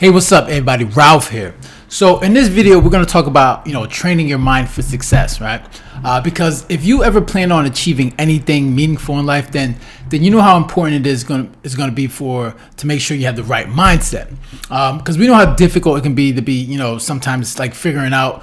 Hey, what's up, everybody? Ralph here. So in this video, we're going to talk about, training your mind for success, right? Because if you ever plan on achieving anything meaningful in life, then you know how important it is going to be to make sure you have the right mindset. Because we know how difficult it can be to be, sometimes like figuring out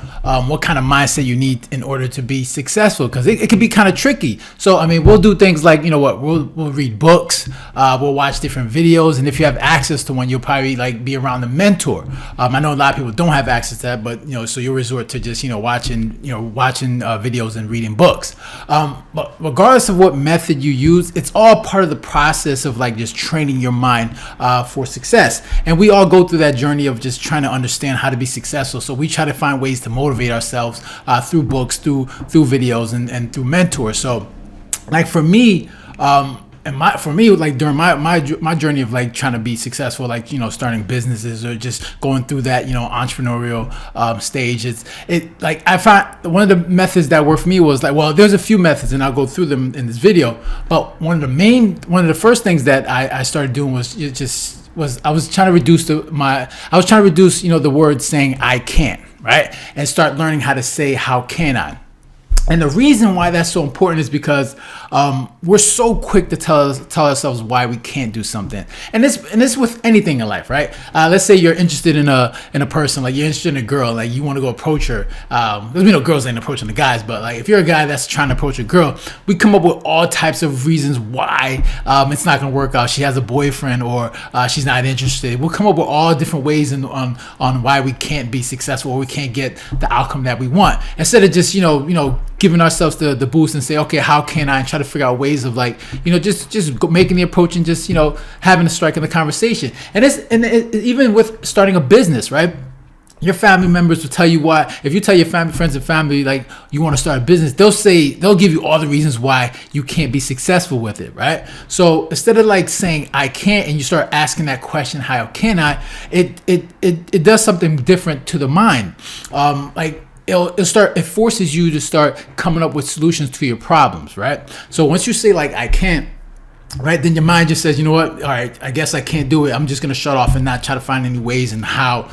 what kind of mindset you need in order to be successful. Because it can be kind of tricky. So I mean, we'll do things like, we'll read books, we'll watch different videos, and if you have access to one, you'll probably like be around a mentor. I know a lot of people don't have access to that, but so you'll resort to just watching videos and reading books. But regardless of what method you use, it's all part of the process of like just training your mind for success. And we all go through that journey of just trying to understand how to be successful. So we try to find ways to motivate ourselves through books, through videos, and through mentors. So like for me, like during my journey of like trying to be successful, like starting businesses or just going through that entrepreneurial stage, it like I found one of the methods that worked for me was like, well, there's a few methods and I'll go through them in this video, but one of the first things that I started doing was I was trying to reduce the word saying I can't, right, and start learning how to say how can I. And the reason why that's so important is because we're so quick to tell ourselves why we can't do something, and this with anything in life, right? Let's say you're interested in a person, like you're interested in a girl, like you want to go approach her. There's girls ain't approaching the guys, but like if you're a guy that's trying to approach a girl, we come up with all types of reasons why it's not gonna work out. She has a boyfriend, or she's not interested. We'll come up with all different ways on why we can't be successful, or we can't get the outcome that we want. Instead of just giving ourselves the boost and say, okay, how can I, and try to figure out ways of like, just making the approach and just, having a strike in the conversation. And even with starting a business, right? Your family members will tell you why. If you tell your friends and family, like you want to start a business, they'll give you all the reasons why you can't be successful with it, right? So instead of like saying I can't, and you start asking that question, how can I, it does something different to the mind. It forces you to start coming up with solutions to your problems, right? So once you say like I can't, right, then your mind just says, you know what, all right, I guess I can't do it. I'm just going to shut off and not try to find any ways and how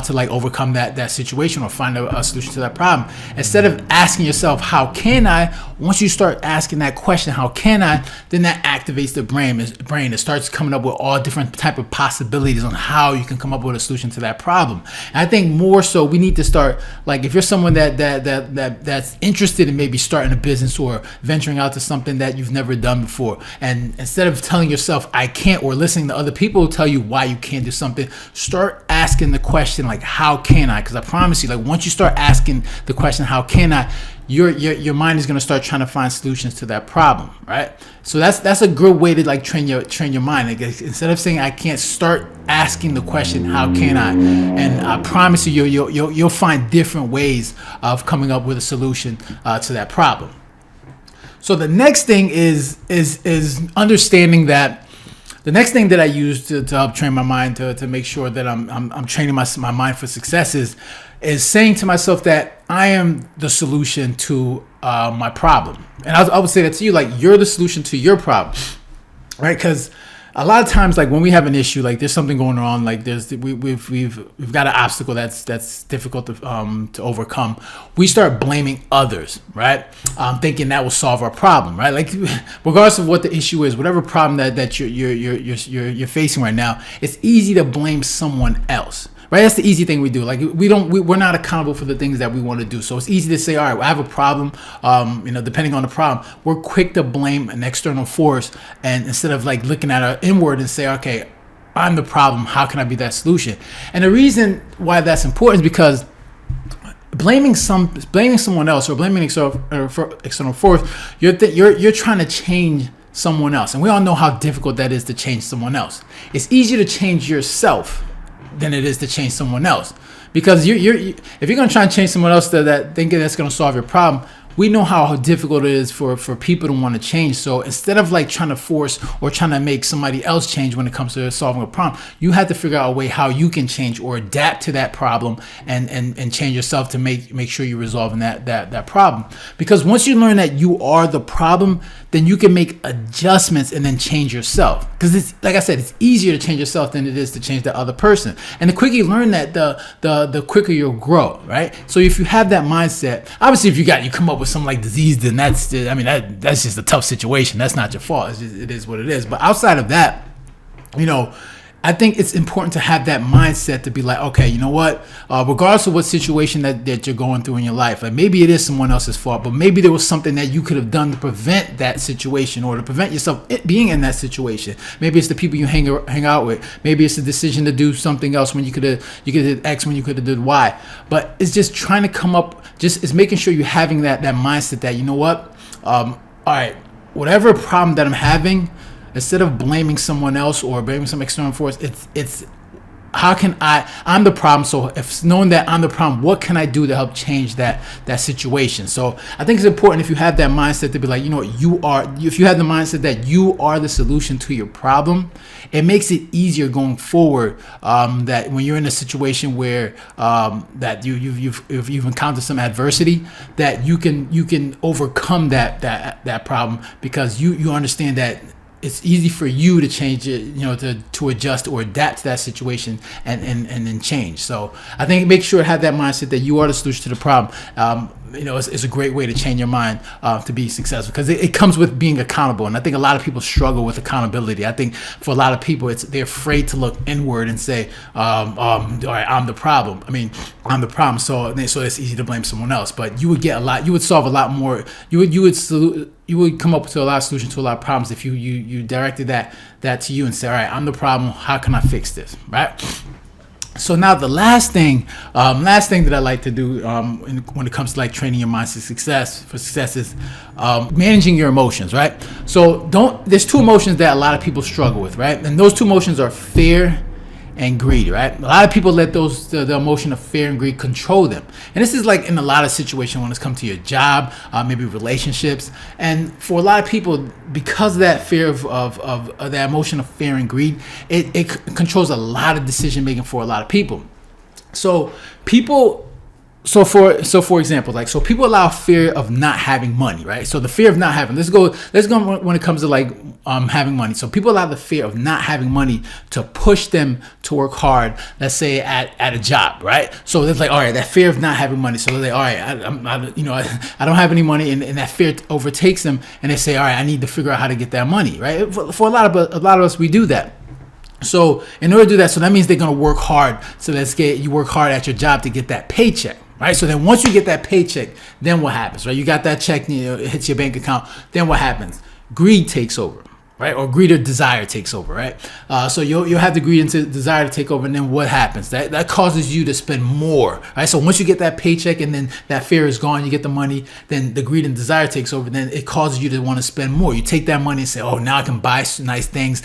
to like overcome that situation or find a solution to that problem. Instead of asking yourself, how can I, once you start asking that question, how can I, then that activates the brain. It starts coming up with all different type of possibilities on how you can come up with a solution to that problem. And I think more so we need to start, like if you're someone that's interested in maybe starting a business or venturing out to something that you've never done before, and instead of telling yourself I can't, or listening to other people who tell you why you can't do something, start asking the question like how can I? Because I promise you, like once you start asking the question how can I, your mind is going to start trying to find solutions to that problem, right? So that's a good way to like train your mind. Like, instead of saying I can't, start asking the question how can I, and I promise you you'll find different ways of coming up with a solution to that problem. So the next thing is understanding that. The next thing that I use to help train my mind to make sure that I'm training my mind for success is saying to myself that I am the solution to my problem. And I would say that to you, like you're the solution to your problem, right? Because a lot of times, like when we have an issue, like there's something going on, like we've got an obstacle that's difficult to overcome. We start blaming others, right? Thinking that will solve our problem, right? Like regardless of what the issue is, whatever problem that you're facing right now, it's easy to blame someone else. Right, that's the easy thing we do. Like we're not accountable for the things that we want to do. So it's easy to say, all right, I have a problem. Depending on the problem, we're quick to blame an external force, and instead of like looking at our inward and say, okay, I'm the problem. How can I be that solution? And the reason why that's important is because blaming someone else or blaming external force, you're trying to change someone else, and we all know how difficult that is to change someone else. It's easier to change yourself than it is to change someone else, because if you're going to try and change someone else that thinking that's going to solve your problem, we know how difficult it is for people to want to change. So instead of like trying to force or trying to make somebody else change when it comes to solving a problem, you have to figure out a way how you can change or adapt to that problem and change yourself to make sure you're resolving that problem. Because once you learn that you are the problem, then you can make adjustments and then change yourself. Because it's like I said, it's easier to change yourself than it is to change the other person. And the quicker you learn that, the quicker you'll grow, right? So if you have that mindset, obviously if you come up with some like disease, then that's just a tough situation. That's not your fault. It is what it is. But outside of that, I think it's important to have that mindset to be like, okay, you know what? Regardless of what situation that you're going through in your life, like maybe it is someone else's fault, but maybe there was something that you could have done to prevent that situation or to prevent yourself being in that situation. Maybe it's the people you hang out with. Maybe it's the decision to do something else when you could have did X when you could have did Y. But it's just trying to come up, it's making sure you're having that mindset that, you know what? All right, whatever problem that I'm having, instead of blaming someone else or blaming some external force, it's how can I'm the problem. So if knowing that I'm the problem, what can I do to help change that situation? So I think it's important if you have that mindset to be like, if you have the mindset that you are the solution to your problem, it makes it easier going forward. That when you're in a situation where that you've encountered some adversity, that you can overcome that problem because you understand that it's easy for you to change it, to adjust or adapt to that situation and then change. So I think make sure to have that mindset that you are the solution to the problem. It's a great way to change your mind to be successful because it comes with being accountable. And I think a lot of people struggle with accountability. I think for a lot of people, they're afraid to look inward and say, all right, I'm the problem. I'm the problem. So it's easy to blame someone else. But you would solve a lot more. You would come up with a lot of solutions to a lot of problems if you directed that to you and say, all right, I'm the problem. How can I fix this? Right? So now the last thing that I like to do when it comes to like training your mind for success is managing your emotions, right? So there's two emotions that a lot of people struggle with, right? And those two emotions are fear and greed, right? A lot of people let the emotion of fear and greed control them. And this is like in a lot of situations when it's come to your job, maybe relationships. And for a lot of people, because of that fear of that emotion of fear and greed, it controls a lot of decision making for a lot of people. So for example, people allow fear of not having money, right? So the fear of not having, let's go when it comes to like having money. So people allow the fear of not having money to push them to work hard, let's say at a job, right? So it's like, all right, that fear of not having money. So they're like, all right, I don't have any money, and that fear overtakes them, and they say, all right, I need to figure out how to get that money, right? For a lot of us, we do that. So in order to do that, so that means they're going to work hard. So you work hard at your job to get that paycheck. Right. So then once you get that paycheck, then what happens? Right. You got that check, it hits your bank account. Then what happens? Greed takes over. Right. Or greed or desire takes over. Right. So you'll have the greed and desire to take over. And then what happens? That causes you to spend more. Right. So once you get that paycheck and then that fear is gone, you get the money, then the greed and desire takes over. Then it causes you to want to spend more. You take that money and say, oh, now I can buy nice things.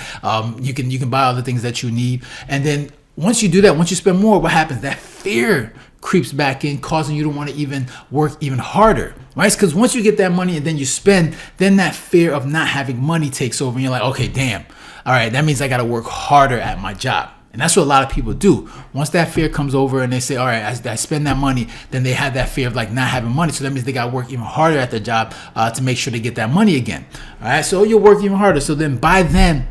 You can buy all the things that you need. And then once you do that, once you spend more, what happens? That fear creeps back in, causing you to want to even work even harder, right? Because once you get that money and then you spend, then that fear of not having money takes over and you're like, okay, damn, all right, that means I got to work harder at my job. And that's what a lot of people do. Once that fear comes over and they say, all right, I spend that money, then they have that fear of like not having money. So that means they got to work even harder at their job to make sure they get that money again. All right, so you'll work even harder. So then by then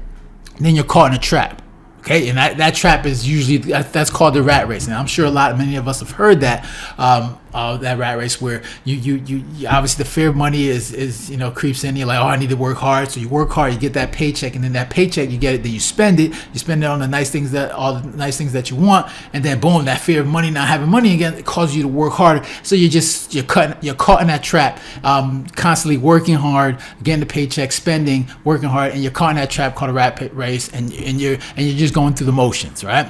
you're caught in a trap. Okay, and that trap is usually that's called the rat race, and I'm sure many of us have heard that rat race where you obviously the fear of money is creeps in. You're like, oh, I need to work hard, so you work hard, you get that paycheck, and then that paycheck you get it, then you spend it on all the nice things that you want, and then boom, that fear of money, not having money again, it causes you to work harder. So you're caught in that trap, constantly working hard, getting the paycheck, spending, working hard, and you're caught in that trap called a rat race, and you're just going through the motions, right?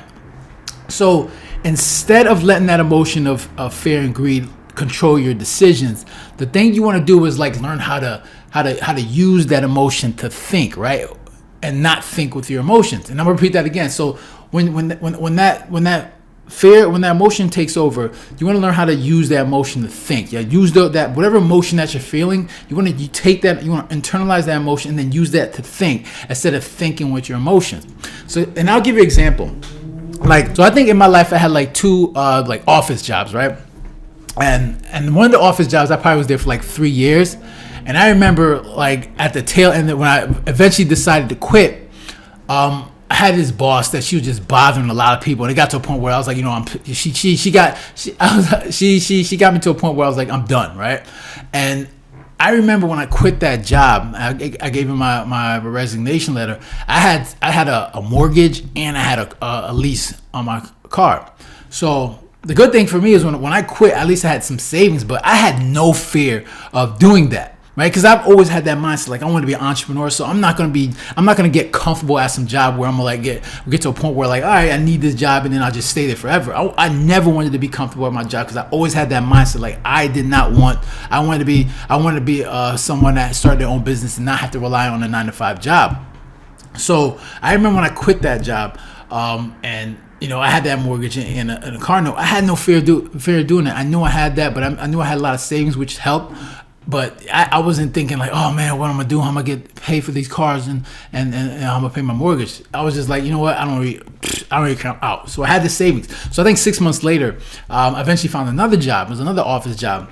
So instead of letting that emotion of fear and greed control your decisions, the thing you want to do is like learn how to use that emotion to think, right? And not think with your emotions. And I'm gonna repeat that again. So when that fear, when that emotion takes over, you want to learn how to use that emotion to think. Yeah, use that whatever emotion that you're feeling. You take that, you want to internalize that emotion and then use that to think instead of thinking with your emotions. So, and I'll give you an example. So I think in my life I had like two office jobs, right? And one of the office jobs, I probably was there for like 3 years. And I remember like at the tail end, when I eventually decided to quit, I had this boss that she was just bothering a lot of people, and it got to a point where I was like, she got me to a point where I was like, I'm done, right? And I remember when I quit that job, I gave him my resignation letter. I had a mortgage and I had a lease on my car. So the good thing for me is when I quit, at least I had some savings, but I had no fear of doing that. Right, because I've always had that mindset, like I want to be an entrepreneur, so I'm not gonna get comfortable at some job where I'm gonna like get to a point where like, all right, I need this job and then I'll just stay there forever. I never wanted to be comfortable at my job because I always had that mindset, like I wanted to be someone that started their own business and not have to rely on a 9-to-5 job. So I remember when I quit that job, and I had that mortgage and a car note. I had no fear of doing it. I knew I had that, but I knew I had a lot of savings, which helped. But I wasn't thinking like, oh man, what am I gonna do? How am I gonna get paid for these cars and I'm gonna pay my mortgage? I was just like, you know what? I don't really count out. So I had the savings. So I think 6 months later, I eventually found another job. It was another office job,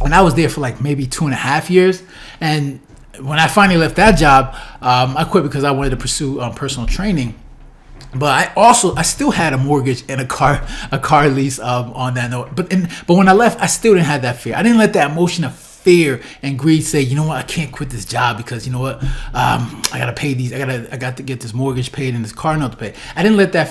and I was there for like maybe 2.5 years. And when I finally left that job, I quit because I wanted to pursue personal training. But I still had a mortgage and a car lease on that note. But when I left, I still didn't have that fear. I didn't let that emotion of fear and greed say, you know what, I can't quit this job because you know what, I gotta pay these. I got to get this mortgage paid and this car note to pay. I didn't let that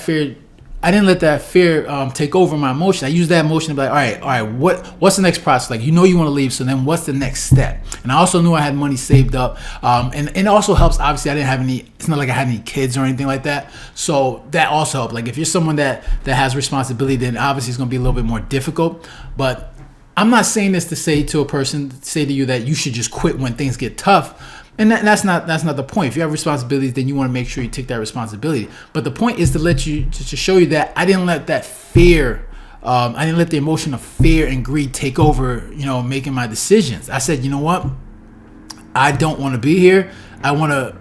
fear take over my emotion. I used that emotion to be like, all right, what's the next process? Like, you want to leave, so then what's the next step? And I also knew I had money saved up, and it also helps. Obviously, I didn't have any. It's not like I had any kids or anything like that, so that also helped. Like, if you're someone that has responsibility, then obviously it's going to be a little bit more difficult. But I'm not saying this to say to you that you should just quit when things get tough. And that's not the point. If you have responsibilities, then you want to make sure you take that responsibility. But the point is to show you that I didn't let that fear, I didn't let the emotion of fear and greed take over, making my decisions. I said, you know what? I don't want to be here. I want to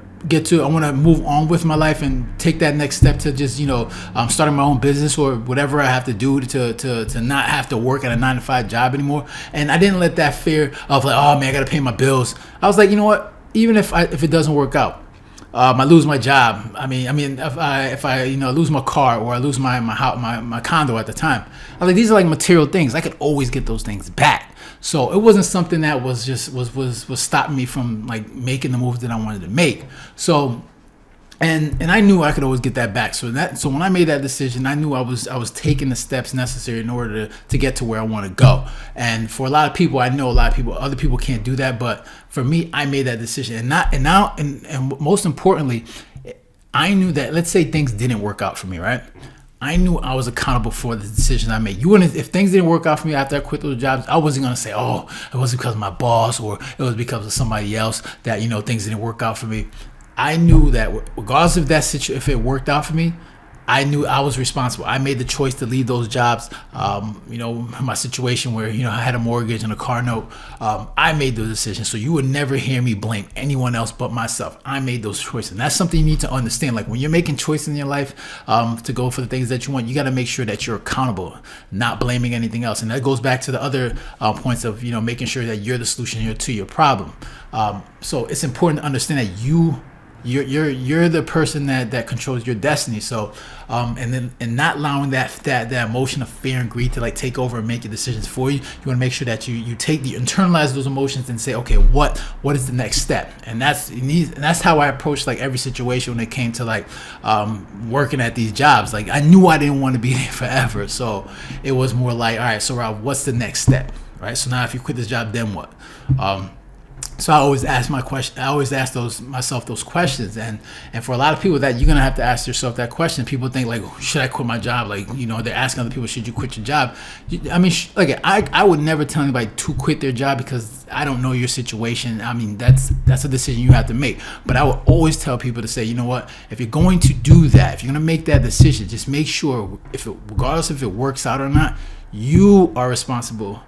move on with my life and take that next step to just, starting my own business or whatever I have to do to not have to work at a 9-to-5 job anymore. And I didn't let that fear of like, oh man, I got to pay my bills. I was like, you know what? Even if it doesn't work out, I lose my job. I mean, if I lose my car or I lose my condo at the time, I was like, these are like material things. I could always get those things back. So it wasn't something that was stopping me from like making the moves that I wanted to make. So. And I knew I could always get that back. So when I made that decision, I knew I was taking the steps necessary in order to get to where I want to go. And for a lot of people, I know other people can't do that. But for me, I made that decision. And most importantly, I knew that, let's say things didn't work out for me, right? I knew I was accountable for the decision I made. If things didn't work out for me after I quit those jobs, I wasn't going to say, oh, it was because of my boss or it was because of somebody else that, things didn't work out for me. I knew that regardless of that situation, if it worked out for me, I knew I was responsible. I made the choice to leave those jobs. My situation where, I had a mortgage and a car note, I made those decisions. So you would never hear me blame anyone else but myself. I made those choices. And that's something you need to understand. Like when you're making choices in your life to go for the things that you want, you got to make sure that you're accountable, not blaming anything else. And that goes back to the other points of, making sure that you're the solution to your problem. So it's important to understand that you're the person that controls your destiny. So and not allowing that emotion of fear and greed to like take over and make your decisions for you. You want to make sure that you internalize those emotions and say, okay, what is the next step? And that's how I approached like every situation when it came to like working at these jobs. Like I knew I didn't want to be there forever, so it was more like, all right, so Rob, what's the next step? Right. So now if you quit this job, then what? So I always ask my question. I always ask myself those questions, and for a lot of people that you're gonna have to ask yourself that question. People think like, should I quit my job? Like, they're asking other people, should you quit your job? I mean, like I would never tell anybody to quit their job because I don't know your situation. I mean, that's a decision you have to make. But I would always tell people to say, you know what, if you're going to do that, if you're gonna make that decision, just make sure regardless if it works out or not, you are responsible.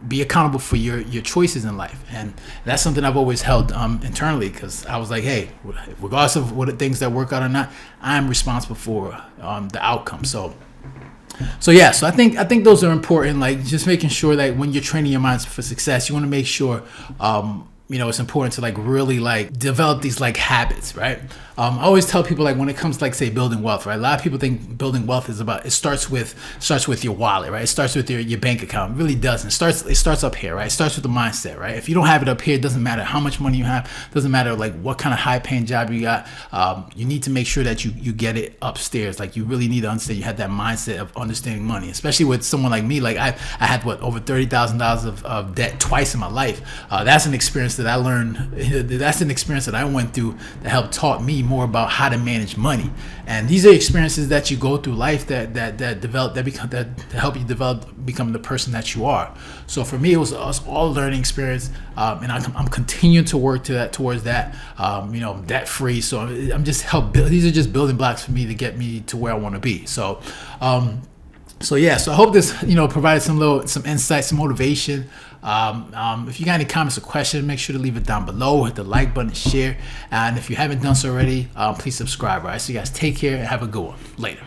Be accountable for your choices in life, and that's something I've always held internally, because I was like, hey, regardless of what things that work out or not, I'm responsible for the outcome. So yeah, so I think those are important. Like, just making sure that when you're training your mind for success, you want to make sure it's important to like really like develop these like habits, right? I always tell people, like, when it comes to, like, say, building wealth, right? A lot of people think building wealth is about, it starts with your wallet, right? It starts with your bank account. It really doesn't. It starts up here, right? It starts with the mindset, right? If you don't have it up here, it doesn't matter how much money you have. It doesn't matter like what kind of high paying job you got. You need to make sure that you get it upstairs. Like, you really need to understand, you have that mindset of understanding money, especially with someone like me. Like, I had over $30,000 of debt twice in my life. That's an experience that I learned. That's an experience that I went through that helped taught me more about how to manage money. And these are experiences that you go through life that help you become the person that you are. So for me, it was all a learning experience, and I'm continuing to work towards that, debt free. So I'm just these are just building blocks for me to get me to where I want to be. So yeah, so I hope this provided some insight, some motivation. If you got any comments or questions, make sure to leave it down below. Hit the like button, share, and if you haven't done so already, please subscribe. All right, so you guys take care and have a good one. Later.